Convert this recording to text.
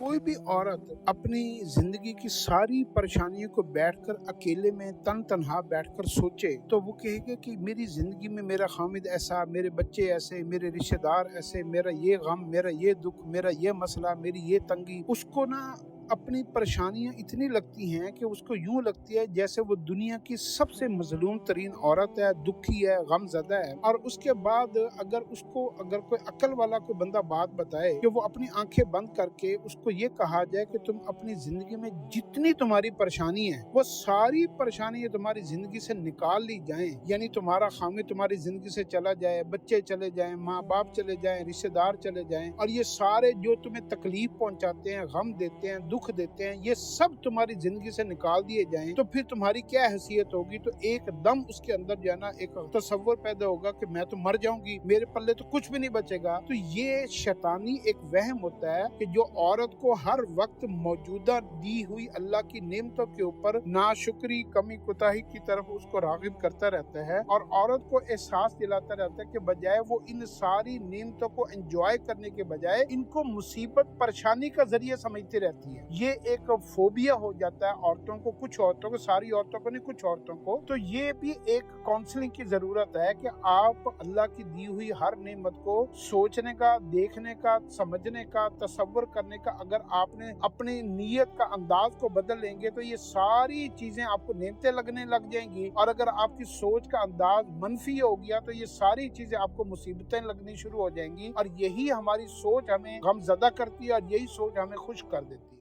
कोई भी औरत अपनी जिंदगी की सारी परेशानियों को बैठकर अकेले में तन्हा बैठकर सोचे तो वो कहेगा कि मेरी जिंदगी में मेरा हामिद ऐसा, मेरे बच्चे ऐसे, मेरे रिश्तेदार ऐसे, मेरा ये गम, मेरा ये दुख, मेरा ये मसला, मेरी ये तंगी। उसको ना अपनी परेशानियां इतनी लगती हैं कि उसको यूं लगती है जैसे वो दुनिया की सबसे मजलूम तरीन औरत है, दुखी है, गमज़दा है। और उसके बाद अगर कोई अक्ल वाला कोई बंदा बात बताए कि वो अपनी आंखें बंद करके उसको ये कहा जाए कि तुम अपनी जिंदगी में जितनी तुम्हारी परेशानी है वो सारी परेशानियां तुम्हारी जिंदगी से निकाल ली जाएं, यानी तुम्हारा खामी तुम्हारी जिंदगी से चला जाए, बच्चे चले जाएं, माँ बाप चले जाएं, रिश्तेदार चले जाएं, और ये सारे जो तुम्हें तकलीफ पहुंचाते हैं, गम देते हैं, दुख देते हैं, ये सब तुम्हारी जिंदगी से निकाल दिए जाएं, तो फिर तुम्हारी क्या हैसियत होगी। तो एकदम उसके अंदर जो है ना एक तसव्वुर पैदा होगा कि मैं तो मर जाऊंगी, मेरे पल्ले तो कुछ भी नहीं बचेगा। तो ये शैतानी एक वहम होता है कि जो औरत को हर वक्त मौजूदा दी हुई अल्लाह की नेमतों के ऊपर नाशुक्री, कमी कोताही की तरफ उसको रागिब करता रहता है, और औरत को एहसास दिलाता रहता है कि बजाय वो इन सारी नेमतों को एंजॉय करने के बजाय इनको मुसीबत परेशानी का जरिए समझती रहती है। ये एक फोबिया हो जाता है औरतों को, कुछ औरतों को, सारी औरतों को नहीं, कुछ औरतों को। तो ये भी एक काउंसलिंग की जरूरत है कि आप अल्लाह की दी हुई हर नेमत को सोचने का, देखने का, समझने का, तसव्वुर करने का अगर आपने अपनी नीयत का अंदाज को बदल लेंगे तो ये सारी चीजें आपको नेमतें लगने लग जाएंगी। और अगर आपकी सोच का अंदाज मनफी हो गया तो ये सारी चीजें आपको मुसीबतें लगनी शुरू हो जाएंगी। और यही हमारी सोच हमें गमज़दा करती है और यही सोच हमें खुश कर देती है।